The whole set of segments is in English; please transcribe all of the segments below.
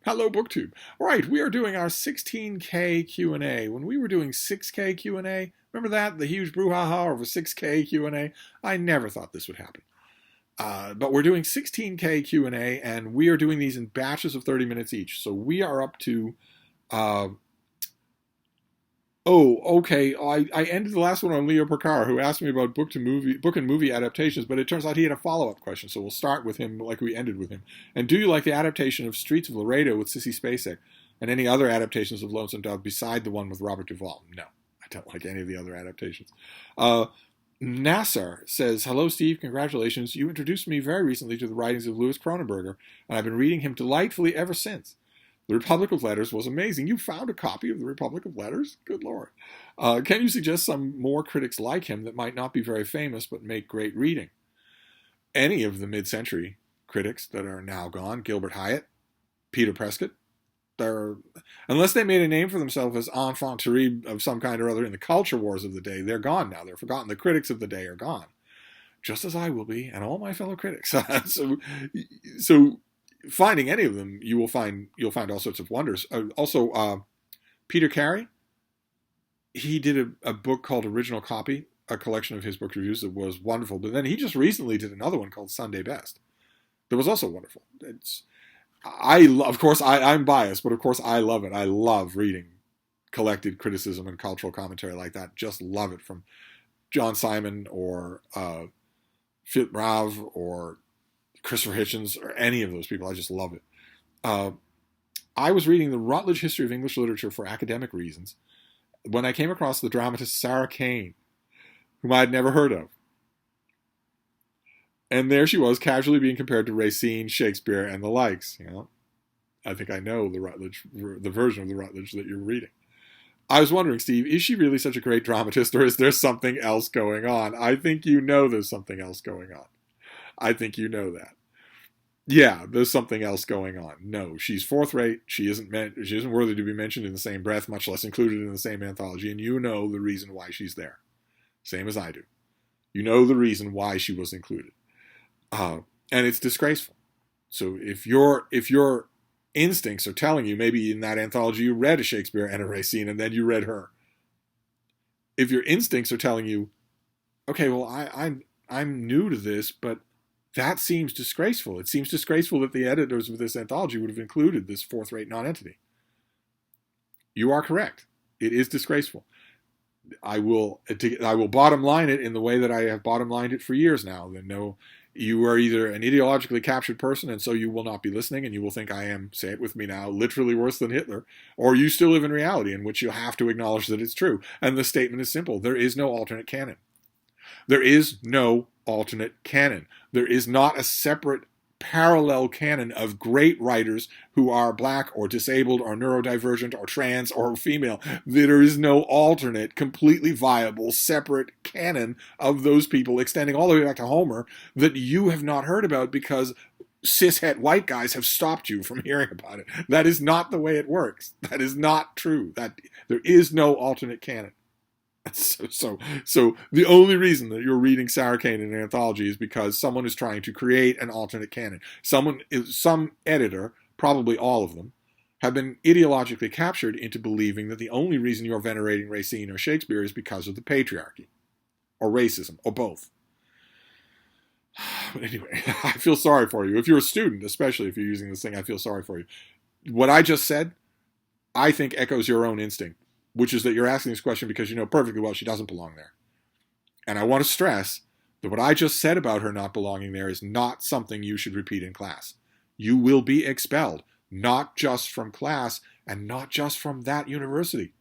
Hello, BookTube. All right, we are doing our 16K Q&A. When we were doing 6K Q&A, remember that? The huge brouhaha over 6K Q&A? I never thought this would happen. But we're doing 16K Q&A, and we are doing these in batches of 30 minutes each. So we are up to... okay. I ended the last one on Leo Percar, who asked me about book and movie adaptations, but it turns out he had a follow-up question, so we'll start with him like we ended with him. And do you like the adaptation of Streets of Laredo with Sissy Spacek and any other adaptations of Lonesome Dove beside the one with Robert Duvall? No, I don't like any of the other adaptations. Nassar says, hello, Steve. Congratulations. You introduced me very recently to the writings of Louis Cronenberger, and I've been reading him delightfully ever since. The Republic of Letters was amazing. You found a copy of The Republic of Letters? Good Lord. Can you suggest some more critics like him that might not be very famous but make great reading? Any of the mid-century critics that are now gone, Gilbert Hyatt, Peter Prescott, unless they made a name for themselves as enfant terrible of some kind or other in the culture wars of the day, they're gone now. They're forgotten. The critics of the day are gone, just as I will be, and all my fellow critics. So finding any of them, you'll find all sorts of wonders. Also, Peter Carey, he did a book called Original Copy, a collection of his book reviews that was wonderful. But then he just recently did another one called Sunday Best that was also wonderful. Of course, I'm biased, but of course I love it. I love reading collected criticism and cultural commentary like that. Just love it from John Simon or Philip Rav or Christopher Hitchens or any of those people. I just love it. I was reading the Routledge History of English Literature for academic reasons when I came across the dramatist Sarah Kane, whom I had never heard of. And there she was, casually being compared to Racine, Shakespeare, and the likes. I think I know the version of the Routledge that you're reading. I was wondering, Steve, is she really such a great dramatist, or is there something else going on? I think you know there's something else going on. I think you know that. Yeah, there's something else going on. No, she's fourth rate. She isn't worthy to be mentioned in the same breath, much less included in the same anthology. And you know the reason why she's there, same as I do. You know the reason why she was included, and it's disgraceful. So if your instincts are telling you, maybe in that anthology you read a Shakespeare and a Racine, and then you read her. If your instincts are telling you, okay, well I'm new to this, but that seems disgraceful. It seems disgraceful that the editors of this anthology would have included this fourth-rate nonentity. You are correct. It is disgraceful. I will bottom line it in the way that I have bottom lined it for years now. Then no, you are either an ideologically captured person, and so you will not be listening, and you will think I am, say it with me now, literally worse than Hitler, or you still live in reality in which you have to acknowledge that it's true. And the statement is simple. There is no alternate canon. There is no alternate canon. There is not a separate parallel canon of great writers who are black or disabled or neurodivergent or trans or female. There is no alternate, completely viable, separate canon of those people extending all the way back to Homer that you have not heard about because cishet white guys have stopped you from hearing about it. That is not the way it works. That is not true. There is no alternate canon. So the only reason that you're reading Sarah Kane in an anthology is because someone is trying to create an alternate canon. Some editor, probably all of them, have been ideologically captured into believing that the only reason you're venerating Racine or Shakespeare is because of the patriarchy, or racism, or both. But anyway, I feel sorry for you. If you're a student, especially if you're using this thing, I feel sorry for you. What I just said, I think echoes your own instinct, which is that you're asking this question because you know perfectly well she doesn't belong there. And I want to stress that what I just said about her not belonging there is not something you should repeat in class. You will be expelled, not just from class and not just from that university.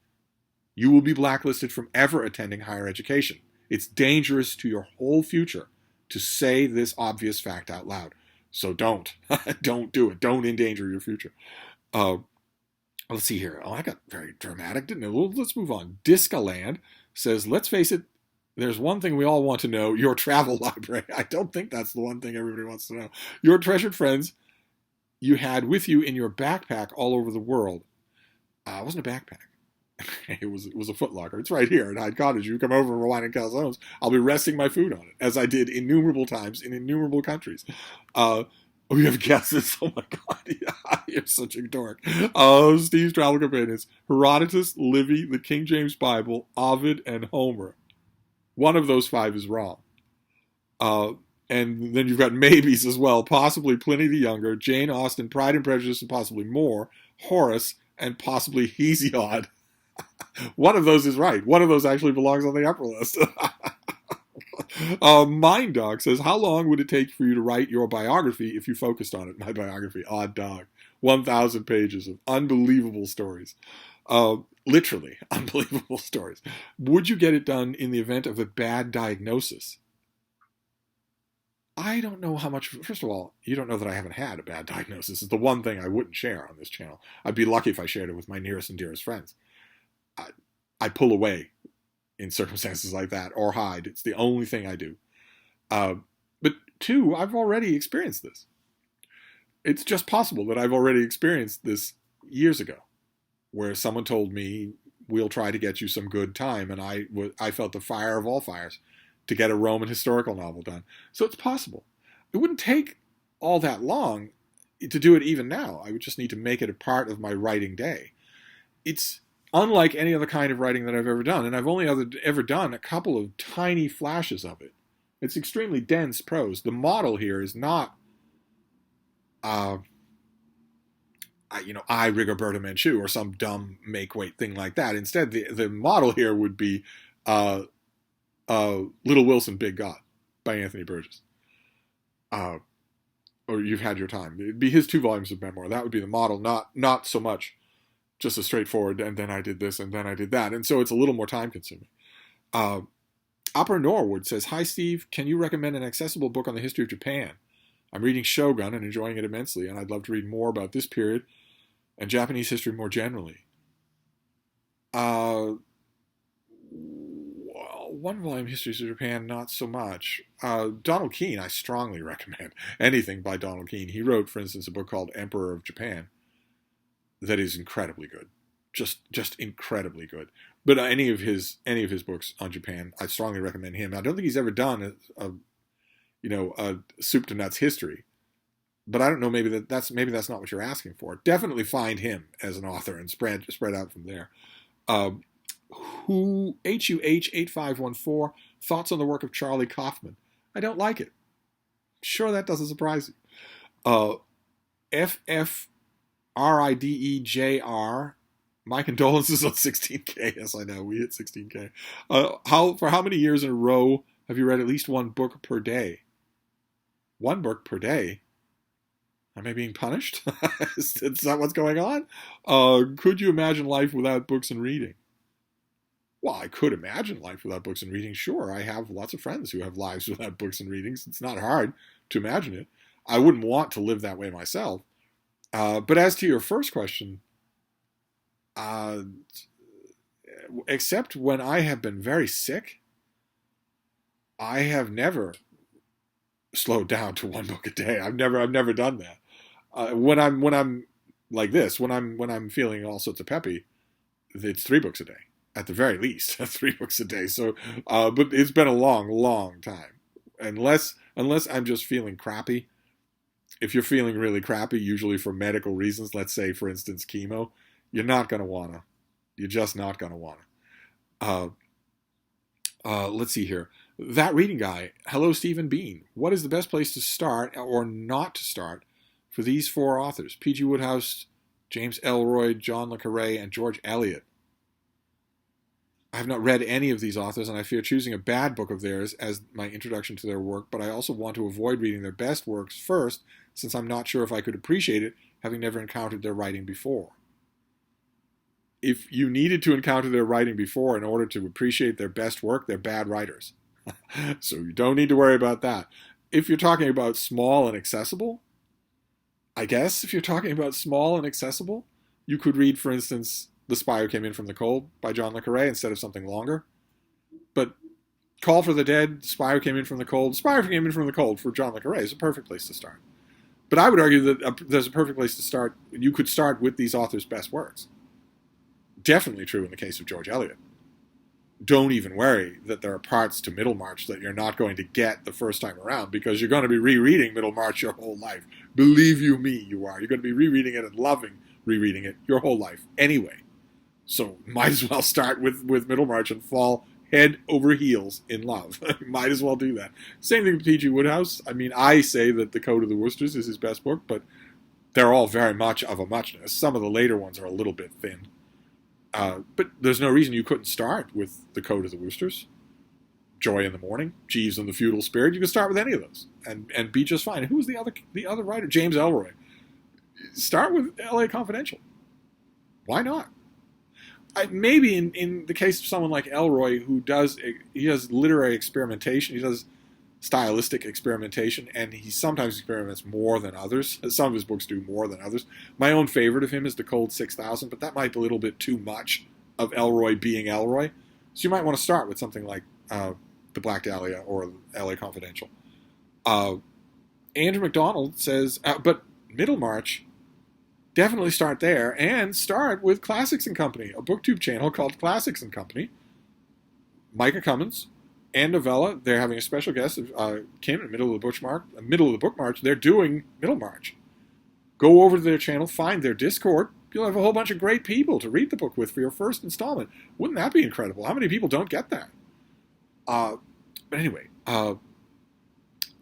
You will be blacklisted from ever attending higher education. It's dangerous to your whole future to say this obvious fact out loud. So don't. Don't do it. Don't endanger your future. Let's see here. Oh, I got very dramatic, didn't it? Well, let's move on. Discaland says, let's face it, there's one thing we all want to know, your travel library. I don't think that's the one thing everybody wants to know. Your treasured friends you had with you in your backpack all over the world. It wasn't a backpack. It was a footlocker. It's right here at Hyde Cottage. You come over for wine and calzones, I'll be resting my food on it, as I did innumerable times in innumerable countries. Oh, you have guesses? Oh my god, yeah, you're such a dork. Steve's travel companions: Herodotus, Livy, the King James Bible, Ovid, and Homer. One of those five is wrong. Uh, and then you've got maybes as well. Possibly Pliny the Younger, Jane Austen, Pride and Prejudice, and possibly more. Horace, and possibly Hesiod. One of those is right. One of those actually belongs on the upper list. Mind Dog says, how long would it take for you to write your biography if you focused on it? My biography, odd dog. 1,000 pages of unbelievable stories. Literally unbelievable stories. Would you get it done in the event of a bad diagnosis? I don't know how much. First of all, you don't know that I haven't had a bad diagnosis. It's the one thing I wouldn't share on this channel. I'd be lucky if I shared it with my nearest and dearest friends. I pull away in circumstances like that or hide. It's the only thing I do. But two, I've already experienced this. It's just possible that I've already experienced this years ago, where someone told me, we'll try to get you some good time, and I felt the fire of all fires to get a Roman historical novel done. So it's possible. It wouldn't take all that long to do it even now. I would just need to make it a part of my writing day. It's unlike any other kind of writing that I've ever done, and I've only ever done a couple of tiny flashes of it. It's extremely dense prose. The model here is not, I, Rigoberto Menchú, or some dumb make-weight thing like that. Instead, the model here would be Little Wilson, Big God by Anthony Burgess. Or You've Had Your Time. It'd be his 2 volumes of memoir. That would be the model, not so much just a straightforward, and then I did this, and then I did that. And so it's a little more time-consuming. Upper Norwood says, hi, Steve. Can you recommend an accessible book on the history of Japan? I'm reading Shogun and enjoying it immensely, and I'd love to read more about this period and Japanese history more generally. Well, 1-volume histories of Japan, not so much. Donald Keene, I strongly recommend anything by Donald Keene. He wrote, for instance, a book called Emperor of Japan that is incredibly good, just incredibly good. But any of his books on Japan, I strongly recommend him. I don't think he's ever done a soup to nuts history, but I don't know. Maybe that's not what you're asking for. Definitely find him as an author and spread out from there. HUH8514, thoughts on the work of Charlie Kaufman? I don't like it. Sure, that doesn't surprise you. FFRIDEJR, my condolences on 16K. Yes, I know, we hit 16K. For how many years in a row have you read at least one book per day? 1 book per day? Am I being punished? Is that what's going on? Could you imagine life without books and reading? Well, I could imagine life without books and reading. Sure, I have lots of friends who have lives without books and readings. It's not hard to imagine it. I wouldn't want to live that way myself. But as to your first question, except when I have been very sick, I have never slowed down to 1 book a day. I've never done that. When I'm like this, when I'm feeling all sorts of peppy, it's 3 books a day at the very least. 3 books a day. So, but it's been a long time. Unless I'm just feeling crappy. If you're feeling really crappy, usually for medical reasons, let's say, for instance, chemo, you're just not going to want to. Let's see here. That Reading Guy. Hello, Stephen Bean. What is the best place to start or not to start for these 4 authors? P.G. Wodehouse, James Ellroy, John le Carré, and George Eliot. I have not read any of these authors, and I fear choosing a bad book of theirs as my introduction to their work, but I also want to avoid reading their best works first, since I'm not sure if I could appreciate it, having never encountered their writing before. If you needed to encounter their writing before in order to appreciate their best work, they're bad writers. So you don't need to worry about that. If you're talking about small and accessible, I guess if you're talking about small and accessible, you could read, for instance, The Spy Who Came In From the Cold by John le Carré instead of something longer. But Call for the Dead, The Spy Who Came In From the Cold, The Spy Who Came In From the Cold for John le Carré is a perfect place to start. But I would argue that there's a perfect place to start. You could start with these authors' best works. Definitely true in the case of George Eliot. don't even worry that there are parts to Middlemarch that you're not going to get the first time around, because you're going to be rereading Middlemarch your whole life. Believe you me, you are. You're going to be rereading it and loving rereading it your whole life anyway. So might as well start with Middlemarch and fall head over heels in love. Might as well do that. Same thing with P.G. Wodehouse. I mean, I say that The Code of the Woosters is his best book, but they're all very much of a muchness. Some of the later ones are a little bit thin. But there's no reason you couldn't start with The Code of the Woosters, Joy in the Morning, Jeeves and the Feudal Spirit. You can start with any of those and be just fine. Who was the other writer? James Ellroy. Start with L.A. Confidential. Why not? Maybe in the case of someone like Ellroy, who does literary experimentation, he does stylistic experimentation, and he sometimes experiments more than others. Some of his books do more than others. My own favorite of him is The Cold 6000, but that might be a little bit too much of Ellroy being Ellroy. So you might want to start with something like The Black Dahlia or L.A. Confidential. Andrew MacDonald says, but Middlemarch, definitely start there, and start with Classics and Company, a booktube channel called Classics and Company. Micah Cummins and Novella, they're having a special guest, Kim, in the middle of the book march. They're doing Middlemarch. Go over to their channel, find their Discord. You'll have a whole bunch of great people to read the book with for your first installment. Wouldn't that be incredible? How many people don't get that? But anyway, where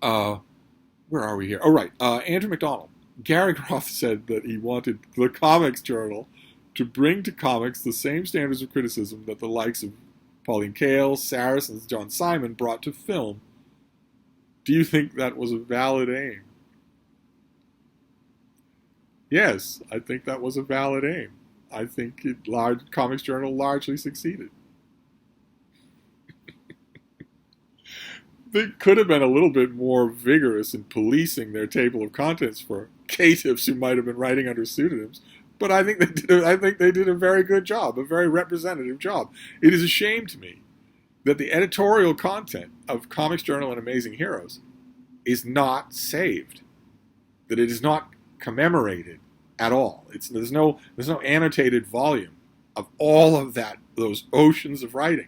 are we here? Oh, right. Andrew MacDonald. Gary Groth said that he wanted the Comics Journal to bring to comics the same standards of criticism that the likes of Pauline Kael, Saracens, John Simon brought to film. Do you think that was a valid aim? Yes, I think that was a valid aim. I think Comics Journal largely succeeded. They could have been a little bit more vigorous in policing their table of contents for caitiffs who might have been writing under pseudonyms, but I think they did a very good job, a very representative job. It is a shame to me that the editorial content of Comics Journal and Amazing Heroes is not saved, that it is not commemorated at all. There's no annotated volume of all of those oceans of writing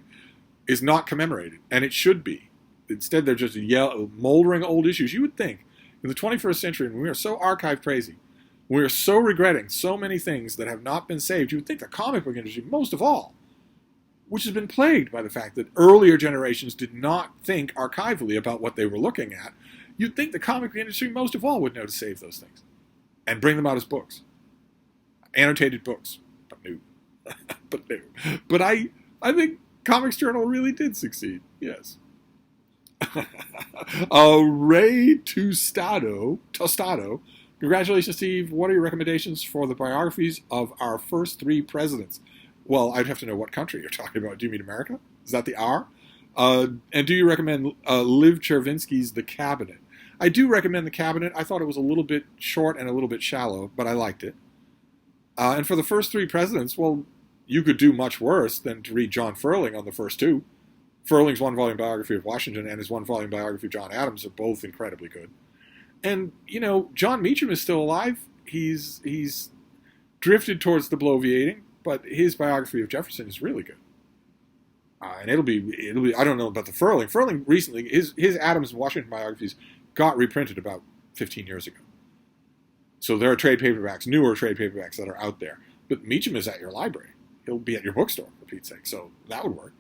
is not commemorated, and it should be. Instead, they're just moldering old issues. You would think, in the 21st century, when we are so archive crazy, we are so regretting so many things that have not been saved, you would think the comic book industry, most of all, which has been plagued by the fact that earlier generations did not think archivally about what they were looking at, you'd think the comic book industry, most of all, would know to save those things and bring them out as books. Annotated books. But no. But I think Comics Journal really did succeed, yes. Ray Tostado. Congratulations, Steve. What are your recommendations for the biographies of our first three presidents? Well, I'd have to know what country you're talking about. Do you mean America? Is that the R? And do you recommend Liv Chervinsky's The Cabinet? I do recommend The Cabinet. I thought it was a little bit short and a little bit shallow, but I liked it. And for the first three presidents, well, you could do much worse than to read John Ferling on the first two. Ferling's one-volume biography of Washington and his one-volume biography of John Adams are both incredibly good. And, John Meacham is still alive. He's drifted towards the bloviating, but his biography of Jefferson is really good. And it'll be. I don't know about the Ferling. Ferling recently, his Adams and Washington biographies got reprinted about 15 years ago. So there are trade paperbacks, newer trade paperbacks that are out there. But Meacham is at your library. He'll be at your bookstore, for Pete's sake. So that would work.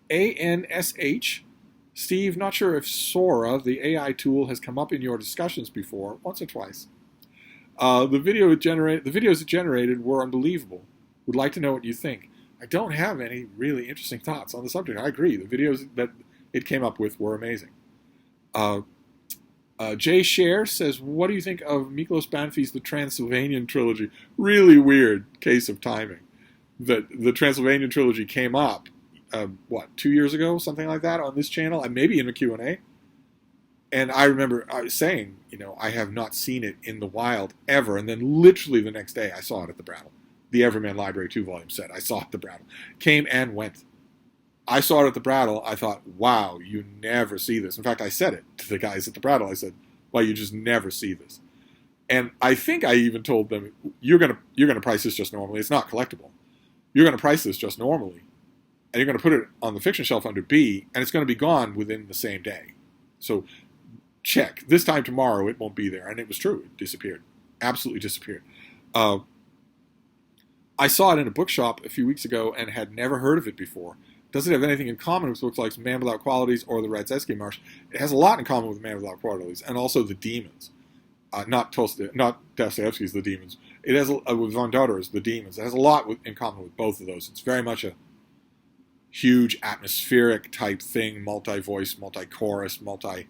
ANSH. Steve, not sure if Sora, the AI tool, has come up in your discussions before, once or twice. The videos it generated were unbelievable. Would like to know what you think. I don't have any really interesting thoughts on the subject. I agree. The videos that it came up with were amazing. Jay Scher says, what do you think of Miklos Banfi's The Transylvanian Trilogy? Really weird case of timing. That the Transylvanian Trilogy came up 2 years ago, something like that, on this channel, and maybe in a Q&A. And I remember saying, I have not seen it in the wild ever. And then literally the next day, I saw it at the Brattle. The Everyman Library 2-volume set. I saw it at the Brattle. Came and went. I saw it at the Brattle. I thought, wow, you never see this. In fact, I said it to the guys at the Brattle. I said, well, you just never see this. And I think I even told them, you're gonna price this just normally. It's not collectible. You're going to price this just normally. and you're going to put it on the fiction shelf under B, and it's going to be gone within the same day. So check. This time tomorrow, it won't be there. And it was true. It disappeared. Absolutely disappeared. I saw it in a bookshop a few weeks ago and had never heard of it before. Does it have anything in common with books like Man Without Qualities or the Radziecki Marsh? It has a lot in common with Man Without Qualities and also The Demons. Not Dostoevsky's The Demons. It has with Von Dodder's The Demons. It has a lot in common with both of those. It's very much a huge atmospheric type thing, multi-voice, multi-chorus, multi-levels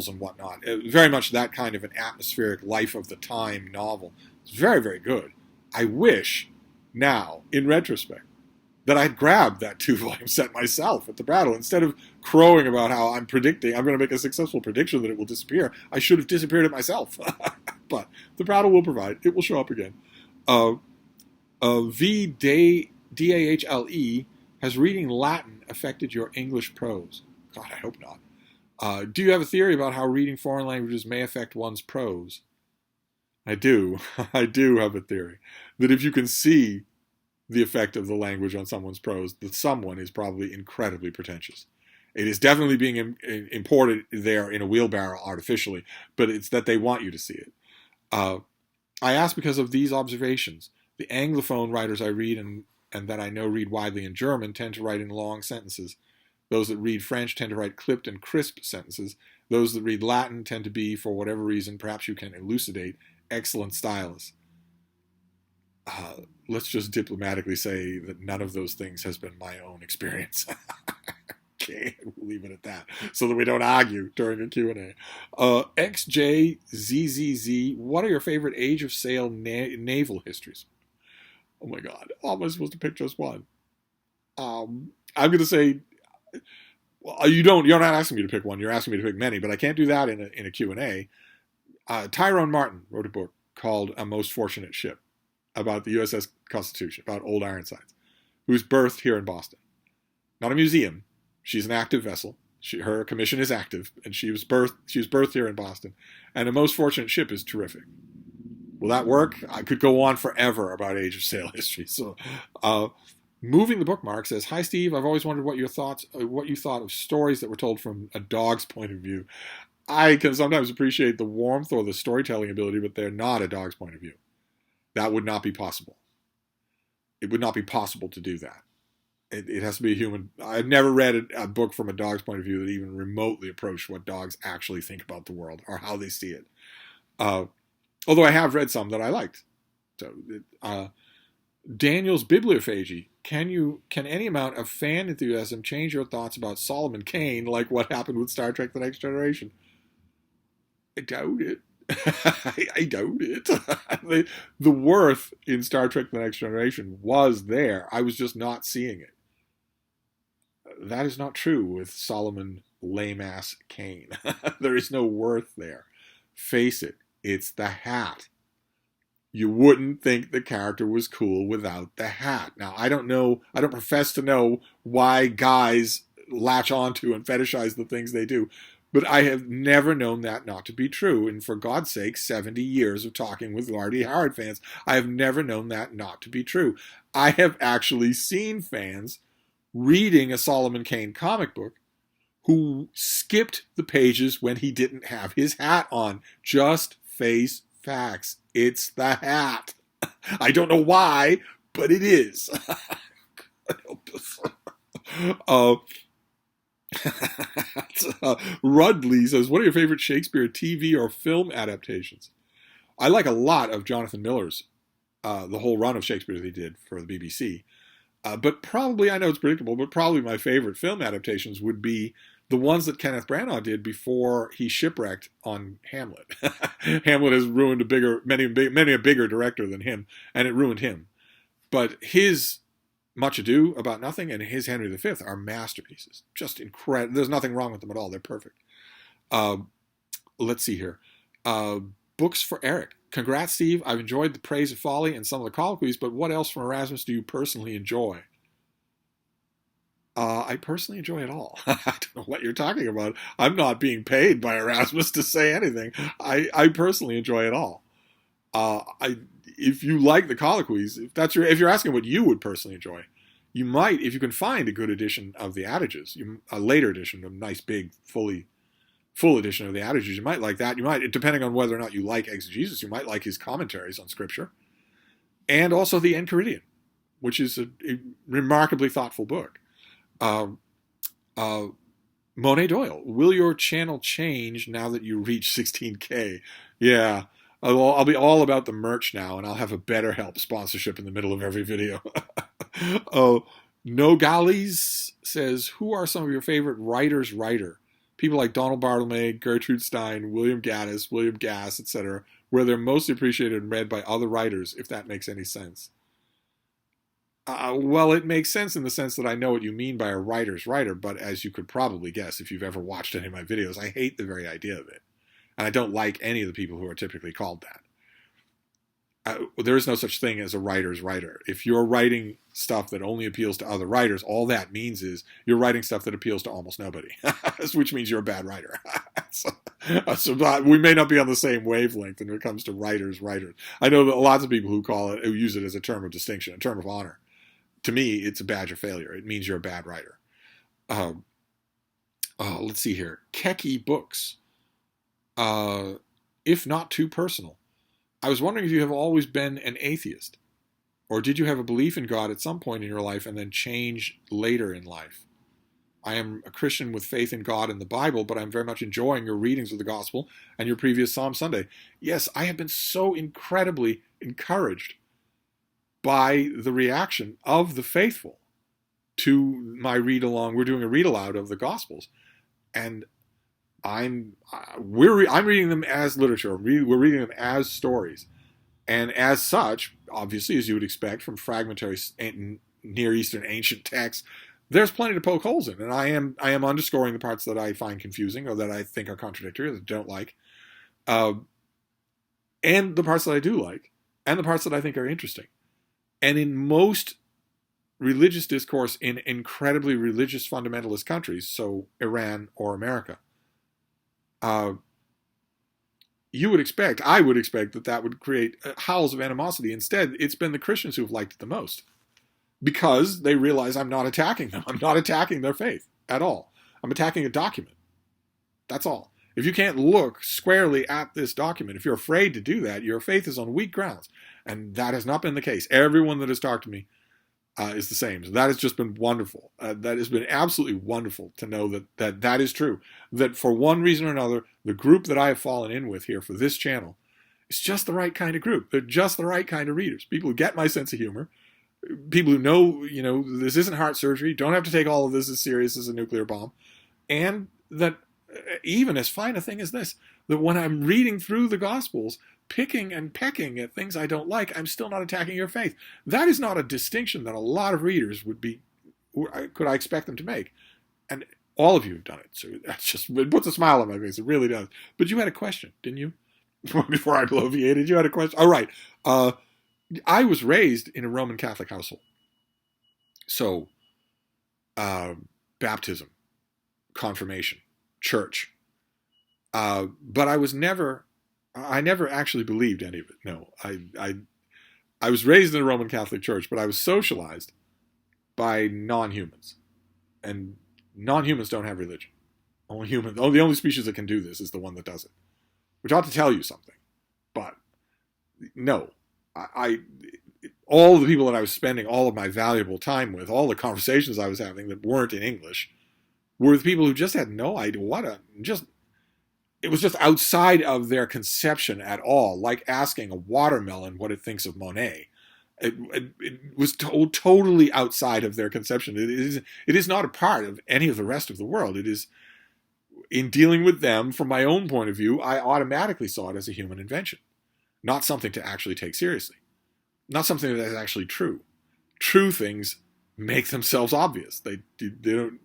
and whatnot. Very much that kind of an atmospheric life of the time novel. It's very, very good. I wish now, in retrospect, that I'd grabbed that 2-volume set myself at the Brattle. Instead of crowing about how I'm going to make a successful prediction that it will disappear, I should have disappeared it myself. But the Brattle will provide. It will show up again. DAHLE, has reading Latin affected your English prose? God, I hope not. Do you have a theory about how reading foreign languages may affect one's prose? I do. I do have a theory. That if you can see the effect of the language on someone's prose, that someone is probably incredibly pretentious. It is definitely being imported there in a wheelbarrow artificially, but it's that they want you to see it. I ask because of these observations. The Anglophone writers I read and that I know read widely in German tend to write in long sentences. Those that read French tend to write clipped and crisp sentences. Those that read Latin tend to be, for whatever reason, perhaps you can elucidate, excellent stylists. Let's just diplomatically say that none of those things has been my own experience. Okay, we'll leave it at that, so that we don't argue during a Q&A. XJZZZ, what are your favorite Age of Sail naval histories? Oh my God, how am I supposed to pick just one? I'm going to say, well, you're not asking me to pick one, you're asking me to pick many, but I can't do that in a Q&A. Tyrone Martin wrote a book called A Most Fortunate Ship, about the USS Constitution, about old Ironsides, who was birthed here in Boston. Not a museum. She's an active vessel. Her commission is active, and she was birthed here in Boston. And A Most Fortunate Ship is terrific. Will that work? I could go on forever about Age of Sail history. So, Moving the Bookmark says, "Hi Steve, I've always wondered what you thought of stories that were told from a dog's point of view. I can sometimes appreciate the warmth or the storytelling ability, but they're not a dog's point of view. That would not be possible. It would not be possible to do that. It has to be a human. I've never read a book from a dog's point of view that even remotely approached what dogs actually think about the world or how they see it. Although I have read some that I liked. So, Daniel's Bibliophagy. Can any amount of fan enthusiasm change your thoughts about Solomon Kane, like what happened with Star Trek: The Next Generation? I doubt it. I doubt it. The worth in Star Trek: The Next Generation was there. I was just not seeing it. That is not true with Solomon lame-ass Kane. There is no worth there. Face it, it's the hat. You wouldn't think the character was cool without the hat. Now, I don't profess to know why guys latch onto and fetishize the things they do, but I have never known that not to be true. And for God's sake, 70 years of talking with Lardy Howard fans, I have never known that not to be true. I have actually seen fans reading a Solomon Kane comic book who skipped the pages when he didn't have his hat on. Just face facts. It's the hat. I don't know why, but it is. Rudley says, what are your favorite Shakespeare TV or film adaptations? I like a lot of Jonathan Miller's, the whole run of Shakespeare that he did for the BBC. But probably, I know it's predictable, but probably my favorite film adaptations would be the ones that Kenneth Branagh did before he shipwrecked on Hamlet. Hamlet has ruined many a bigger director than him, and it ruined him. But his Much Ado About Nothing and his Henry V are masterpieces. Just incredible. There's nothing wrong with them at all. They're perfect. Let's see here. Books for Eric. Congrats, Steve. I've enjoyed The Praise of Folly and some of the colloquies, but what else from Erasmus do you personally enjoy? I personally enjoy it all. I don't know what you're talking about. I'm not being paid by Erasmus to say anything. I personally enjoy it all. If you like the colloquies, if you're asking what you would personally enjoy, You might, if you can find a good edition of the Adages, a later edition, a nice big full edition of the Adages, you might like that. You might, depending on whether or not you like exegesis, you might like his commentaries on Scripture, and also the Enchiridion, which is a remarkably thoughtful book. Monet Doyle, will your channel change now that you reach 16K? Yeah, I'll be all about the merch now, and I'll have a BetterHelp sponsorship in the middle of every video. Oh, No Gallies says, who are some of your favorite writers' writer? People like Donald Barthelme, Gertrude Stein, William Gaddis, William Gass, etc., where they're mostly appreciated and read by other writers, if that makes any sense. Well, it makes sense in the sense that I know what you mean by a writer's writer, but as you could probably guess if you've ever watched any of my videos, I hate the very idea of it. And I don't like any of the people who are typically called that. There is no such thing as a writer's writer. If you're writing stuff that only appeals to other writers, all that means is you're writing stuff that appeals to almost nobody, which means you're a bad writer. So we may not be on the same wavelength when it comes to writers. I know that lots of people who use it as a term of distinction, a term of honor. To me, it's a badge of failure. It means you're a bad writer. Let's see here. Keki Books. If not too personal. I was wondering if you have always been an atheist, or did you have a belief in God at some point in your life and then change later in life? I am a Christian with faith in God and the Bible, but I'm very much enjoying your readings of the Gospel and your previous Psalm Sunday. Yes, I have been so incredibly encouraged by the reaction of the faithful to my read-along. We're doing a read-aloud of the Gospels, and I'm reading them as literature. We're reading them as stories, and as such, obviously, as you would expect from fragmentary Near Eastern ancient texts, there's plenty to poke holes in, and I am underscoring the parts that I find confusing or that I think are contradictory, or that I don't like, and the parts that I do like, and the parts that I think are interesting. And in most religious discourse in incredibly religious fundamentalist countries, so Iran or America, I would expect that would create howls of animosity. Instead, it's been the Christians who've liked it the most, because they realize I'm not attacking them. I'm not attacking their faith at all. I'm attacking a document. That's all. If you can't look squarely at this document, if you're afraid to do that, your faith is on weak grounds. And that has not been the case. Everyone that has talked to me is the same. So that has just been wonderful. That has been absolutely wonderful to know that is true. That for one reason or another, the group that I have fallen in with here for this channel is just the right kind of group. They're just the right kind of readers. People who get my sense of humor. People who know, this isn't heart surgery. Don't have to take all of this as serious as a nuclear bomb. And that even as fine a thing as this, that when I'm reading through the Gospels, picking and pecking at things I don't like, I'm still not attacking your faith. That is not a distinction that a lot of readers could I expect them to make. And all of you have done it. So it puts a smile on my face. It really does. But you had a question, didn't you? Before I bloviated, you had a question. All right. I was raised in a Roman Catholic household. So, baptism, confirmation, church. But I never actually believed any of it. No, I was raised in a Roman Catholic church, but I was socialized by non-humans. And non-humans don't have religion. The only species that can do this is the one that does it. Which ought to tell you something. But, no. All the people that I was spending all of my valuable time with, all the conversations I was having that weren't in English, were with people who just had no idea it was just outside of their conception at all, like asking a watermelon what it thinks of Monet. It was totally outside of their conception. It is not a part of any of the rest of the world. It is, in dealing with them, from my own point of view, I automatically saw it as a human invention. Not something to actually take seriously. Not something that is actually true. True things make themselves obvious. You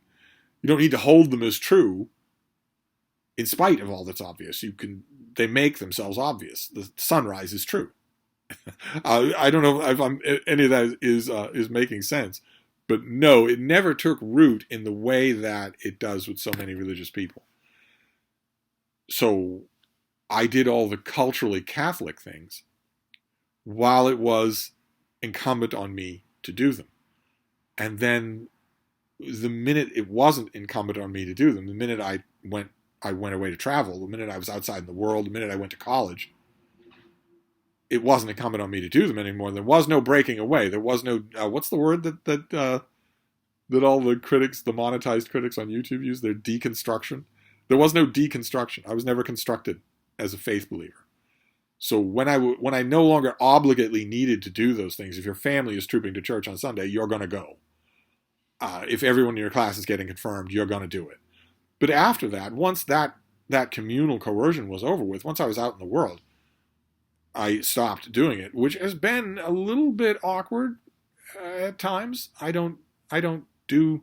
don't need to hold them as true in spite of all that's obvious. They make themselves obvious. The sunrise is true. I don't know if any of that is making sense, but no, it never took root in the way that it does with so many religious people. So I did all the culturally Catholic things while it was incumbent on me to do them. And then the minute it wasn't incumbent on me to do them, the minute I went away to travel, the minute I was outside in the world, the minute I went to college, it wasn't incumbent on me to do them anymore. There was no breaking away. There was no what's the word that all the critics, the monetized critics on YouTube use? Their deconstruction. There was no deconstruction. I was never constructed as a faith believer. So when I no longer obligately needed to do those things, if your family is trooping to church on Sunday, you're going to go. If everyone in your class is getting confirmed, you're going to do it. But after that, once that communal coercion was over with, once I was out in the world, I stopped doing it, which has been a little bit awkward at times. I don't do,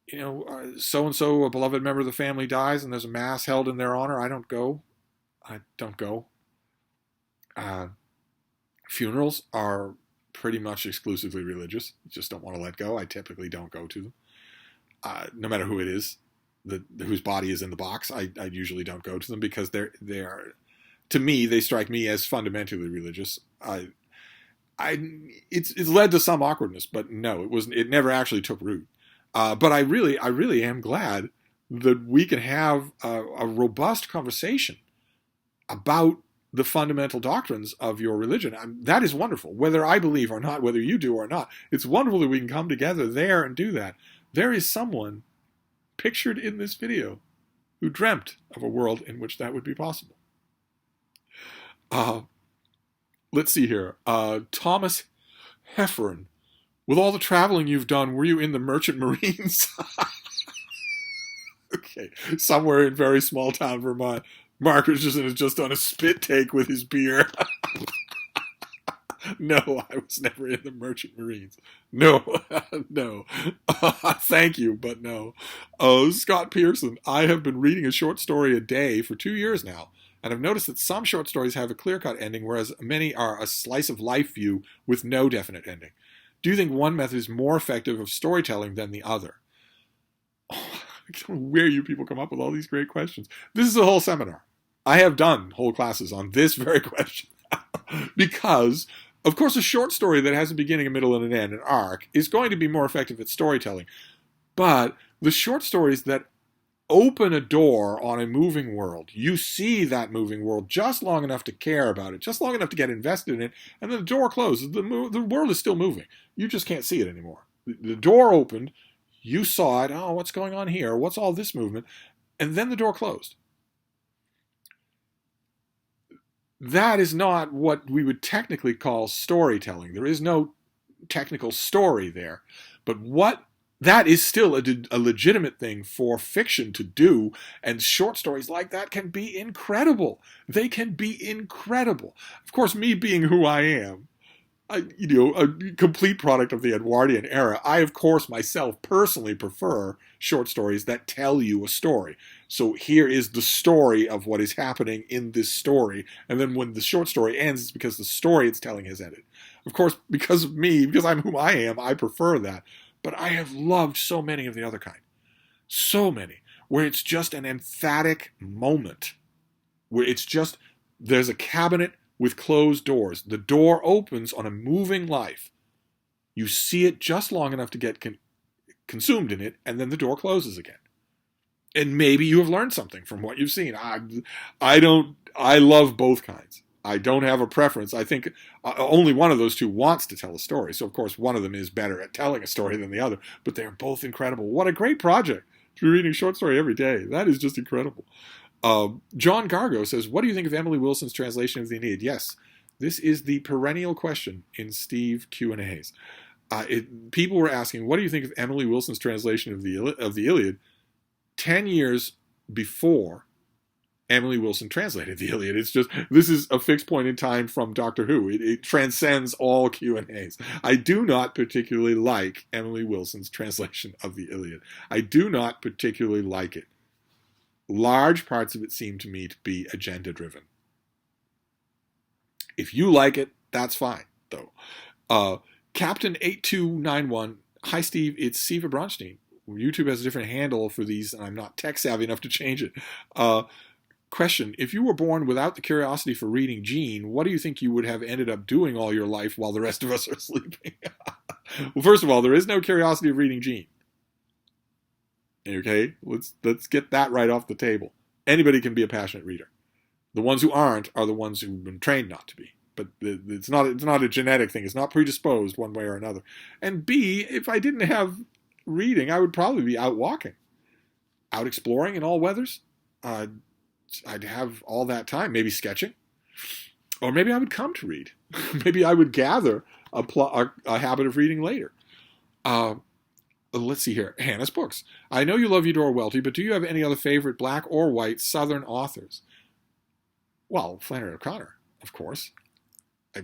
so-and-so, a beloved member of the family dies and there's a mass held in their honor. I don't go. Funerals are pretty much exclusively religious. You just don't want to let go. I typically don't go to them. No matter who it is, whose body is in the box, I usually don't go to them because they are, to me, they strike me as fundamentally religious. It's led to some awkwardness, but no, it never actually took root. But I really am glad that we can have a robust conversation about the fundamental doctrines of your religion. That is wonderful. Whether I believe or not, whether you do or not, it's wonderful that we can come together there and do that. There is someone pictured in this video who dreamt of a world in which that would be possible. Let's see here. Thomas Heffern. With all the traveling you've done, were you in the Merchant Marines? Okay. Somewhere in very small town Vermont, Mark Richardson has just done a spit take with his beer. No, I was never in the Merchant Marines. No, no. Thank you, but no. Scott Pearson. I have been reading a short story a day for 2 years now, and I've noticed that some short stories have a clear-cut ending, whereas many are a slice-of-life view with no definite ending. Do you think one method is more effective of storytelling than the other? Oh, I don't know where you people come up with all these great questions. This is a whole seminar. I have done whole classes on this very question. Because, of course, a short story that has a beginning, a middle, and an end, an arc, is going to be more effective at storytelling. But the short stories that open a door on a moving world, you see that moving world just long enough to care about it, just long enough to get invested in it, and then the door closes. The world is still moving. You just can't see it anymore. The door opened, you saw it, oh, what's going on here? What's all this movement? And then the door closed. That is not what we would technically call storytelling. There is no technical story there. But that is still a legitimate thing for fiction to do, and short stories like that can be incredible. They can be incredible. Of course, me being who I am, a complete product of the Edwardian era, I, of course, myself personally prefer short stories that tell you a story. So here is the story of what is happening in this story. And then when the short story ends, it's because the story it's telling has ended. Of course, because of me, because I'm who I am, I prefer that. But I have loved so many of the other kind. So many. Where it's just an emphatic moment. Where it's just, there's a cabinet with closed doors. The door opens on a moving life. You see it just long enough to get consumed in it, and then the door closes again. And maybe you have learned something from what you've seen. I love both kinds. I don't have a preference. I think only one of those two wants to tell a story. So, of course, one of them is better at telling a story than the other. But they're both incredible. What a great project to be reading a short story every day. That is just incredible. John Gargo says, what do you think of Emily Wilson's translation of the Aeneid? Yes, this is the perennial question in Steve Q&As. People were asking, what do you think of Emily Wilson's translation of the Iliad 10 years before Emily Wilson translated the Iliad? It's just, this is a fixed point in time from Doctor Who. It transcends all Q&As. I do not particularly like Emily Wilson's translation of the Iliad. I do not particularly like it. Large parts of it seem to me to be agenda-driven. If you like it, that's fine, though. Captain8291, hi Steve, it's Siva Bronstein. YouTube has a different handle for these, and I'm not tech savvy enough to change it. Question, if you were born without the curiosity for reading gene, what do you think you would have ended up doing all your life while the rest of us are sleeping? Well, first of all, there is no curiosity of reading gene. Okay, let's get that right off the table. Anybody can be a passionate reader. The ones who aren't are the ones who've been trained not to be. But it's not a genetic thing. It's not predisposed one way or another. And B, if I didn't have reading, I would probably be out walking, out exploring in all weathers. I'd have all that time, maybe sketching, or maybe I would come to read. Maybe I would gather a habit of reading later. Let's see here. Hannah's books. I know you love Eudora Welty, but do you have any other favorite black or white Southern authors? Well, Flannery O'Connor, of course. I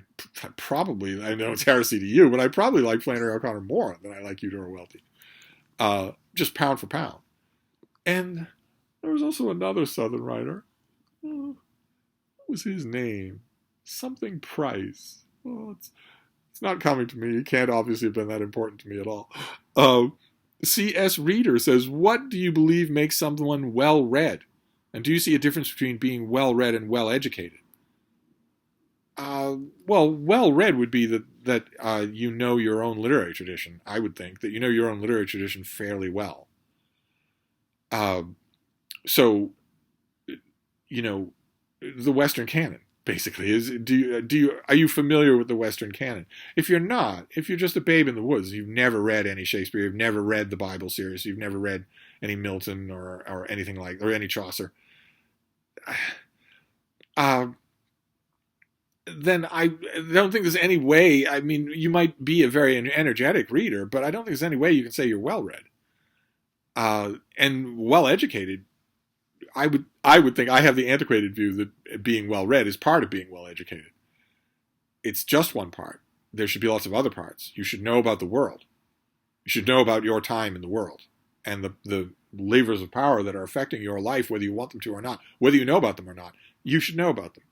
know it's heresy to you, but I probably like Flannery O'Connor more than I like Eudora Welty. Just pound for pound. And there was also another Southern writer. What was his name? Something Price. It's not coming to me. It can't obviously have been that important to me at all. C.S. Reader says, what do you believe makes someone well-read? And do you see a difference between being well-read and well-educated? Well-read would be that you know your own literary tradition, I would think, that you know your own literary tradition fairly well. So, you know, the Western canon, basically, are you familiar with the Western canon? If you're not, if you're just a babe in the woods, you've never read any Shakespeare, you've never read the Bible series, you've never read any Milton or anything or any Chaucer, then I don't think there's any way. I mean, you might be a very energetic reader, but I don't think there's any way you can say you're well-read. And well-educated, I would think I have the antiquated view that being well-read is part of being well-educated. It's just one part. There should be lots of other parts. You should know about the world. You should know about your time in the world and the levers of power that are affecting your life, whether you want them to or not. Whether you know about them or not, you should know about them.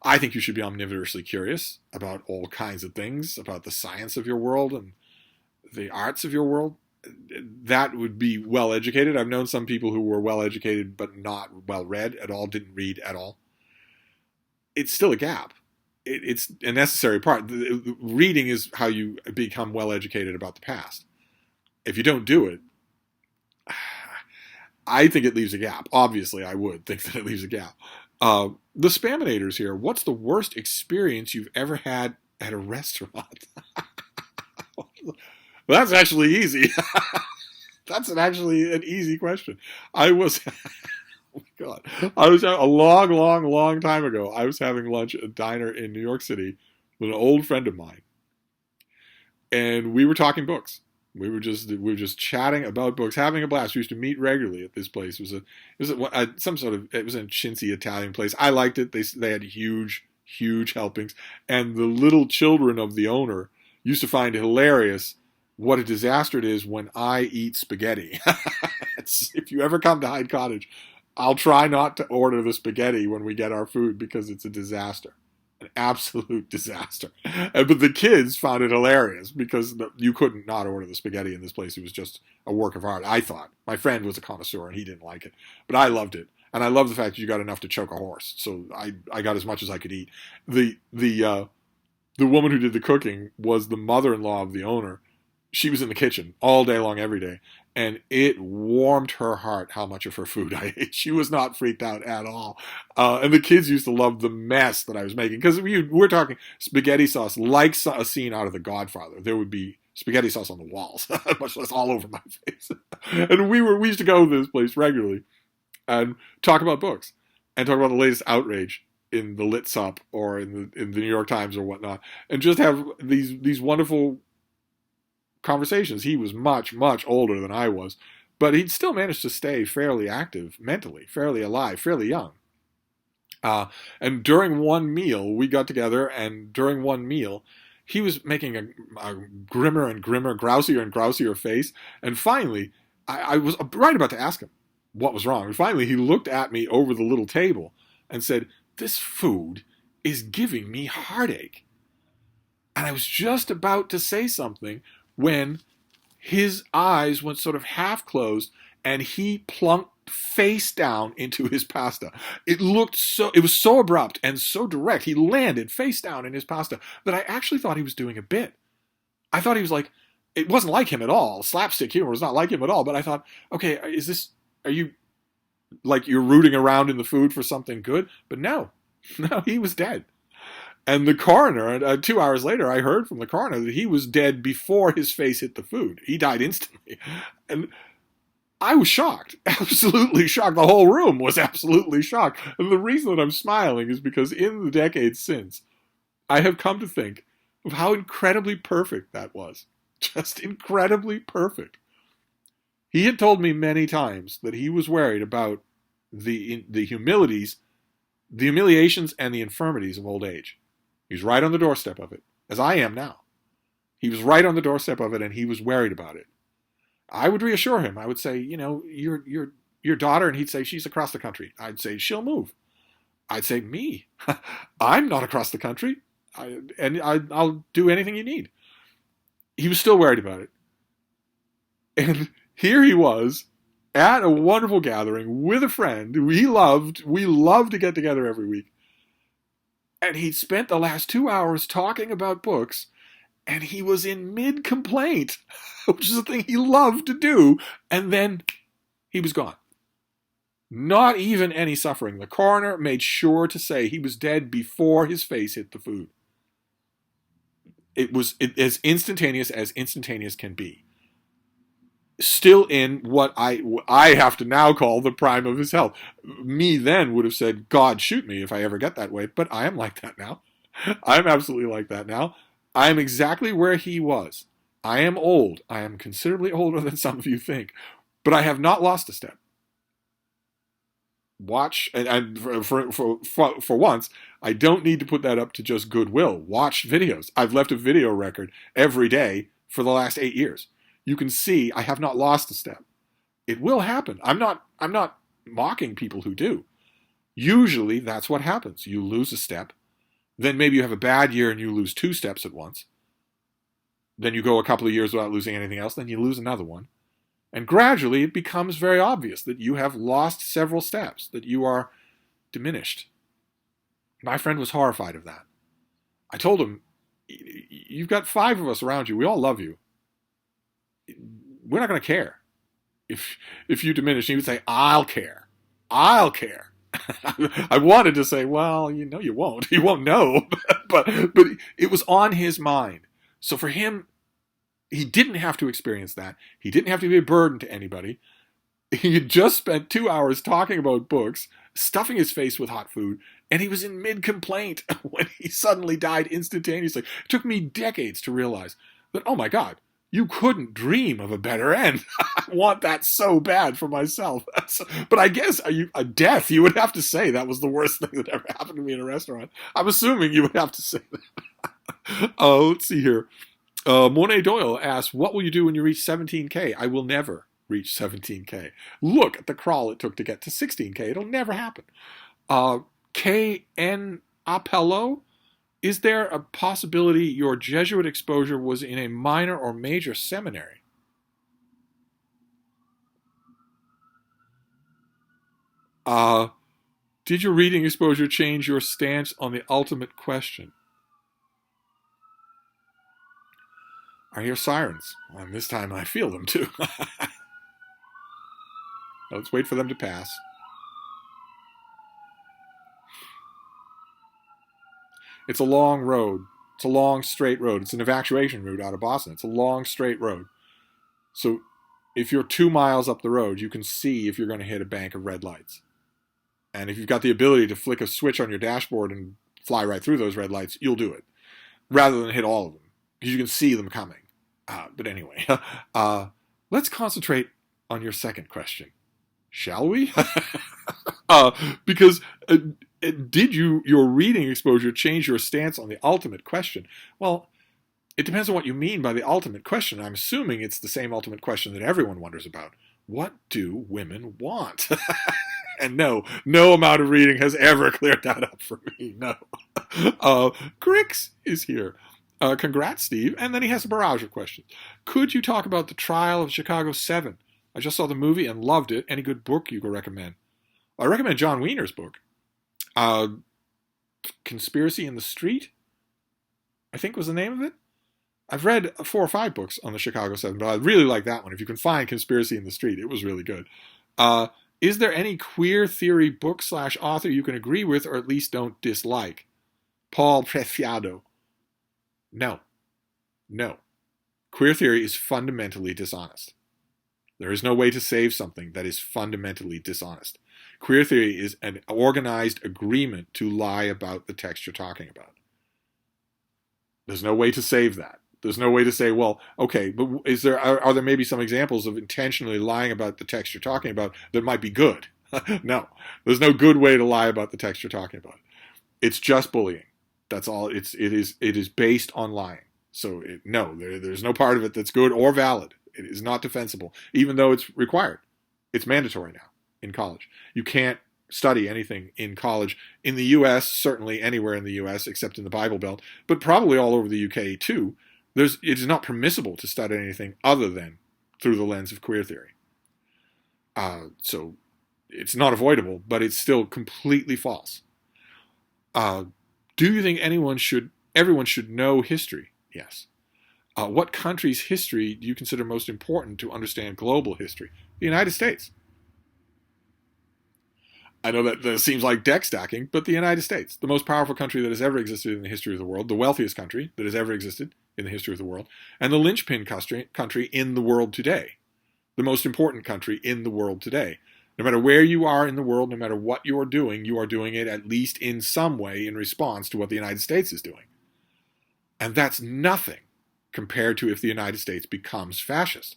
I think you should be omnivorously curious about all kinds of things, about the science of your world and the arts of your world. That would be well-educated. I've known some people who were well-educated but not well-read at all, didn't read at all. It's still a gap. It's a necessary part. Reading is how you become well-educated about the past. If you don't do it, I think it leaves a gap. Obviously, I would think that it leaves a gap. The Spaminators here. What's the worst experience you've ever had at a restaurant? That's actually easy. That's actually an easy question. Oh my God. I was a long time ago. I was having lunch at a diner in New York City with an old friend of mine, and we were talking books. We were just chatting about books, having a blast. We used to meet regularly at this place. It was a chintzy Italian place. I liked it. They had huge helpings, and the little children of the owner used to find it hilarious what a disaster it is when I eat spaghetti. If you ever come to Hyde Cottage, I'll try not to order the spaghetti when we get our food because it's a disaster. An absolute disaster. But the kids found it hilarious because you couldn't not order the spaghetti in this place. It was just a work of art, I thought. My friend was a connoisseur and he didn't like it. But I loved it. And I love the fact that you got enough to choke a horse. So I got as much as I could eat. The woman who did the cooking was the mother-in-law of the owner. She was in the kitchen all day long, every day. And it warmed her heart how much of her food I ate. She was not freaked out at all. And the kids used to love the mess that I was making. Because we're talking spaghetti sauce, like a scene out of The Godfather. There would be spaghetti sauce on the walls, much less all over my face. And we used to go to this place regularly and talk about books. And talk about the latest outrage in the Lit Sup or in the New York Times or whatnot. And just have these wonderful conversations. He was much older than I was, but he'd still managed to stay fairly active mentally, fairly alive, fairly young. And during one meal, we got together, and during one meal, he was making a grimmer and grimmer, grousier and grousier face. And finally, I was right about to ask him what was wrong. And finally, he looked at me over the little table and said, "This food is giving me heartache." And I was just about to say something when his eyes went sort of half closed and he plunked face down into his pasta. It was so abrupt and so direct. He landed face down in his pasta that I actually thought he was doing a bit. I thought he was like, It wasn't like him at all. Slapstick humor was not like him at all. But I thought, okay, are you like you're rooting around in the food for something good? But no, no, he was dead. And the coroner, 2 hours later, I heard from the coroner that he was dead before his face hit the food. He died instantly. And I was shocked, absolutely shocked. The whole room was absolutely shocked. And the reason that I'm smiling is because in the decades since, I have come to think of how incredibly perfect that was. Just incredibly perfect. He had told me many times that he was worried about the humiliations and the infirmities of old age. He's right on the doorstep of it, as I am now. He was right on the doorstep of it, and he was worried about it. I would reassure him. I would say, your daughter, and he'd say, she's across the country. I'd say, she'll move. I'd say, me? I'm not across the country, I'll do anything you need. He was still worried about it. And here he was at a wonderful gathering with a friend who he loved. We loved to get together every week. And he'd spent the last 2 hours talking about books, and he was in mid-complaint, which is a thing he loved to do, and then he was gone. Not even any suffering. The coroner made sure to say he was dead before his face hit the food. It was as instantaneous can be. Still in what I have to now call the prime of his health. Me then would have said, God shoot me if I ever get that way, but I am like that now. I'm absolutely like that now. I am exactly where he was. I am old. I am considerably older than some of you think, but I have not lost a step. Watch, and for once, I don't need to put that up to just goodwill. Watch videos. I've left a video record every day for the last 8 years. You can see I have not lost a step. It will happen. I'm not mocking people who do. Usually that's what happens. You lose a step. Then maybe you have a bad year and you lose 2 steps at once. Then you go a couple of years without losing anything else. Then you lose another one. And gradually it becomes very obvious that you have lost several steps, that you are diminished. My friend was horrified of that. I told him, you've got 5 of us around you. We all love you. We're not going to care if you diminish. He would say, I'll care. I'll care. I wanted to say, well, you won't. You won't know. but it was on his mind. So for him, he didn't have to experience that. He didn't have to be a burden to anybody. He had just spent 2 hours talking about books, stuffing his face with hot food, and he was in mid-complaint when he suddenly died instantaneously. It took me decades to realize that, oh my God, you couldn't dream of a better end. I want that so bad for myself. But I guess a death, you would have to say that was the worst thing that ever happened to me in a restaurant. I'm assuming you would have to say that. Let's see here. Monet Doyle asks, what will you do when you reach 17K? I will never reach 17K. Look at the crawl it took to get to 16K. It'll never happen. K.N. Appello, is there a possibility your Jesuit exposure was in a minor or major seminary? Did your reading exposure change your stance on the ultimate question? I hear sirens, and this time I feel them too. Let's wait for them to pass. It's a long road. It's a long, straight road. It's an evacuation route out of Boston. It's a long, straight road. So if you're 2 miles up the road, you can see if you're going to hit a bank of red lights. And if you've got the ability to flick a switch on your dashboard and fly right through those red lights, you'll do it, rather than hit all of them, because you can see them coming. But anyway, let's concentrate on your second question, shall we? Because did your reading exposure change your stance on the ultimate question? Well, it depends on what you mean by the ultimate question. I'm assuming it's the same ultimate question that everyone wonders about. What do women want? And no amount of reading has ever cleared that up for me. No. Crix is here. Congrats, Steve. And then he has a barrage of questions. Could you talk about the trial of Chicago 7? I just saw the movie and loved it. Any good book you could recommend? I recommend John Wiener's book. Conspiracy in the Street, I think was the name of it. I've read 4 or 5 books on the Chicago 7, but I really like that one. If you can find Conspiracy in the Street, it was really good. Is there any queer theory book / author you can agree with or at least don't dislike? Paul Preciado. No. No. Queer theory is fundamentally dishonest. There is no way to save something that is fundamentally dishonest. Queer theory is an organized agreement to lie about the text you're talking about. There's no way to save that. There's no way to say, well, okay, but are there maybe some examples of intentionally lying about the text you're talking about that might be good? No. There's no good way to lie about the text you're talking about. It's just bullying. That's all. It is based on lying. So there's no part of it that's good or valid. It is not defensible, even though it's required. It's mandatory now in college. You can't study anything in college in the U.S., certainly anywhere in the U.S. except in the Bible Belt, but probably all over the U.K. too. It is not permissible to study anything other than through the lens of queer theory. So it's not avoidable, but it's still completely false. Do you think everyone should know history? Yes. What country's history do you consider most important to understand global history? The United States. I know that seems like deck stacking, but the United States, the most powerful country that has ever existed in the history of the world, the wealthiest country that has ever existed in the history of the world, and the linchpin country in the world today, the most important country in the world today. No matter where you are in the world, no matter what you are doing it at least in some way in response to what the United States is doing. And that's nothing compared to if the United States becomes fascist.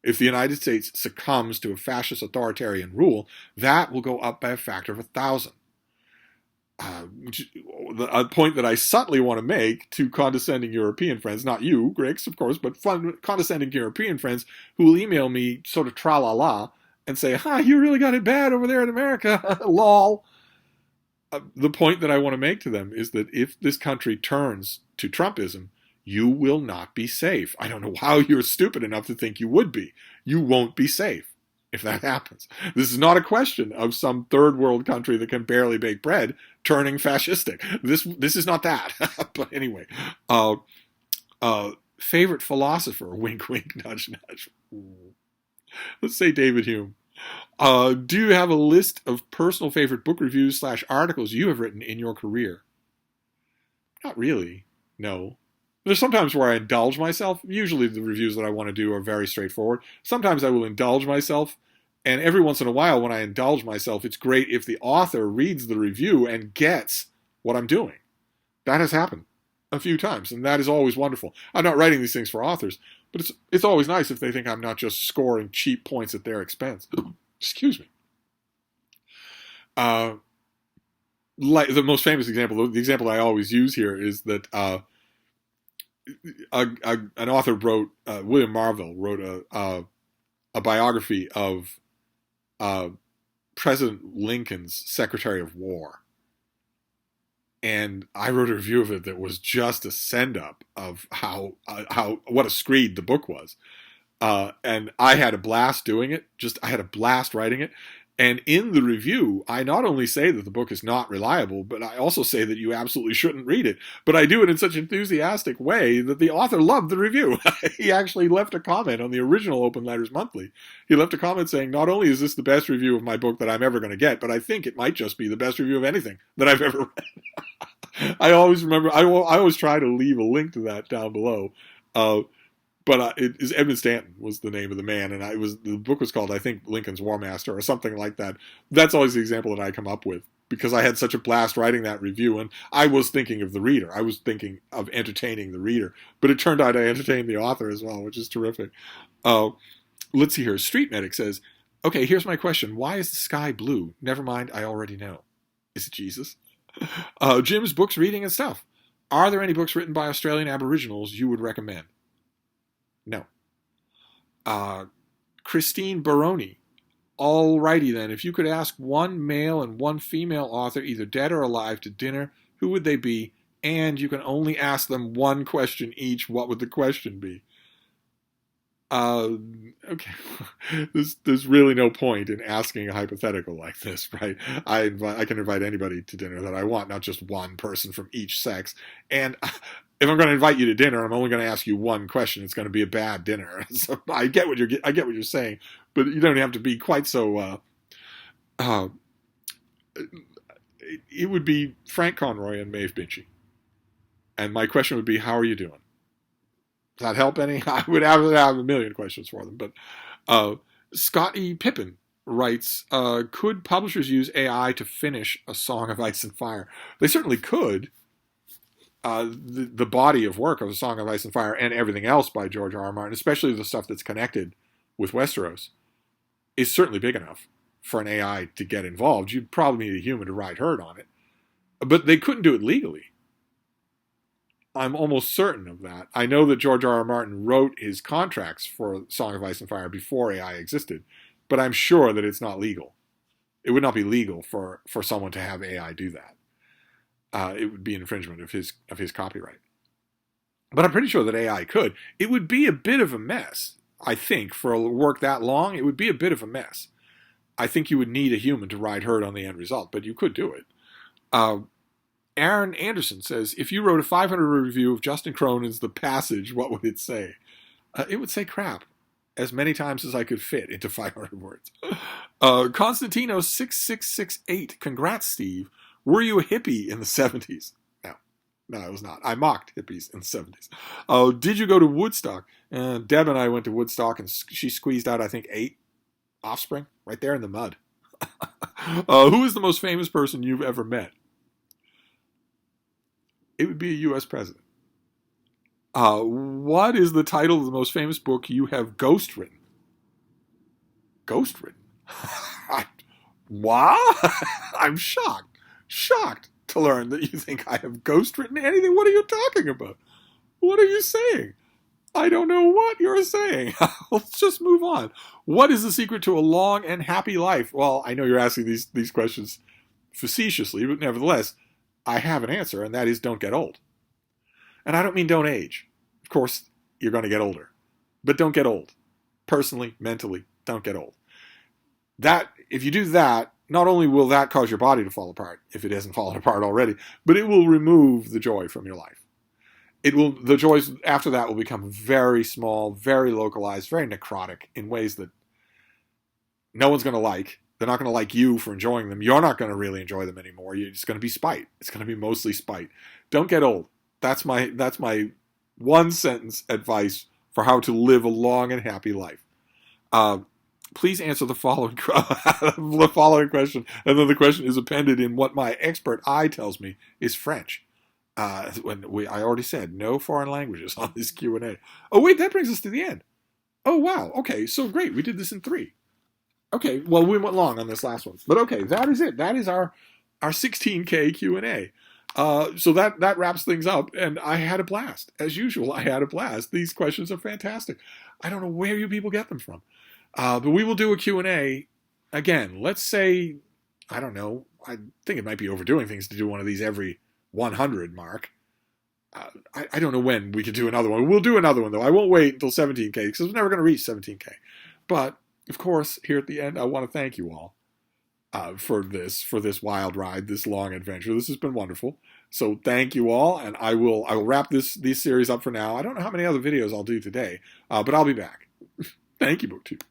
If the United States succumbs to a fascist authoritarian rule, that will go up by a factor of 1,000. A point that I subtly want to make to condescending European friends, not you, Greeks, of course, but condescending European friends who will email me sort of tra-la-la and say, you really got it bad over there in America, lol. The point that I want to make to them is that if this country turns to Trumpism, you will not be safe. I don't know how you're stupid enough to think you would be. You won't be safe if that happens. This is not a question of some third world country that can barely bake bread turning fascistic. This is not that. But anyway, favorite philosopher, wink, wink, nudge, nudge. Let's say David Hume. Do you have a list of personal favorite book reviews / articles you have written in your career? Not really, no. There's sometimes where I indulge myself. Usually the reviews that I want to do are very straightforward. Sometimes I will indulge myself, and every once in a while when I indulge myself, it's great if the author reads the review and gets what I'm doing. That has happened a few times, and that is always wonderful. I'm not writing these things for authors, but it's always nice if they think I'm not just scoring cheap points at their expense. Excuse me. Like the most famous example, the example I always use here is that an author wrote, William Marvell wrote a biography of President Lincoln's Secretary of War. And I wrote a review of it that was just a send-up of what a screed the book was. And I had a blast doing it. I had a blast writing it. And in the review, I not only say that the book is not reliable, but I also say that you absolutely shouldn't read it. But I do it in such an enthusiastic way that the author loved the review. He actually left a comment on the original Open Letters Monthly. He left a comment saying, not only is this the best review of my book that I'm ever going to get, but I think it might just be the best review of anything that I've ever read. I always remember, I always try to leave a link to that down below. But it is Edmund Stanton was the name of the man, and the book was called, I think, Lincoln's War Master or something like that. That's always the example that I come up with because I had such a blast writing that review, and I was thinking of the reader. I was thinking of entertaining the reader, but it turned out I entertained the author as well, which is terrific. Let's see here. Street Medic says, okay, here's my question. Why is the sky blue? Never mind, I already know. Is it Jesus? Jim's books, reading, and stuff. Are there any books written by Australian Aboriginals you would recommend? No. Christine Baroni. Alrighty then. If you could ask one male and one female author, either dead or alive, to dinner, who would they be? And you can only ask them one question each. What would the question be? Okay. There's really no point in asking a hypothetical like this, right? I can invite anybody to dinner that I want, not just one person from each sex. And if I'm going to invite you to dinner, I'm only going to ask you one question. It's going to be a bad dinner. So I get what you're saying, but you don't have to be quite so. It would be Frank Conroy and Maeve Binchy, and my question would be, how are you doing? Does that help any? I would have a million questions for them, but Scott E. Pippin writes, could publishers use AI to finish A Song of Ice and Fire? They certainly could. The body of work of A Song of Ice and Fire and everything else by George R. R. Martin, especially the stuff that's connected with Westeros, is certainly big enough for an AI to get involved. You'd probably need a human to ride herd on it. But they couldn't do it legally. I'm almost certain of that. I know that George R. R. Martin wrote his contracts for Song of Ice and Fire before AI existed, but I'm sure that it's not legal. It would not be legal for someone to have AI do that. It would be an infringement of his copyright. But I'm pretty sure that AI could. It would be a bit of a mess, I think, for a work that long. It would be a bit of a mess. I think you would need a human to ride herd on the end result, but you could do it. Aaron Anderson says, if you wrote a 500 review of Justin Cronin's The Passage, what would it say? It would say crap, as many times as I could fit into 500 words. Constantino6668, congrats, Steve. Were you a hippie in the 70s? No, I was not. I mocked hippies in the 70s. Did you go to Woodstock? Deb and I went to Woodstock, and she squeezed out, I think, 8 offspring right there in the mud. Who is the most famous person you've ever met? It would be a U.S. president. What is the title of the most famous book you have ghost written? Ghost written? What? I'm shocked to learn that you think I have ghost written anything. What are you talking about? What are you saying? I don't know what you're saying. Let's just move on. What is the secret to a long and happy life? Well, I know you're asking these questions facetiously, but nevertheless, I have an answer, and that is don't get old. And I don't mean don't age. Of course, you're going to get older. But don't get old. Personally, mentally, don't get old. If you do that, not only will that cause your body to fall apart, if it hasn't fallen apart already, but it will remove the joy from your life. The joys after that will become very small, very localized, very necrotic in ways that no one's going to like. They're not going to like you for enjoying them. You're not going to really enjoy them anymore. It's going to be spite. It's going to be mostly spite. Don't get old. That's my one sentence advice for how to live a long and happy life. Please answer the following question, and then the question is appended in what my expert eye tells me is French. I already said no foreign languages on this Q&A. Oh wait, that brings us to the end. Oh wow, okay, so great, we did this in 3. Okay, well, we went long on this last one. But okay, that is it. That is our 16K Q&A. So that wraps things up, and I had a blast. As usual, I had a blast. These questions are fantastic. I don't know where you people get them from. But we will do a Q&A again. Let's say, I don't know, I think it might be overdoing things to do one of these every 100 mark. I don't know when we could do another one. We'll do another one, though. I won't wait until 17K, because we're never going to reach 17K. But of course, here at the end, I want to thank you all for this wild ride, this long adventure. This has been wonderful. So thank you all, and I will wrap this series up for now. I don't know how many other videos I'll do today, but I'll be back. Thank you, BookTube.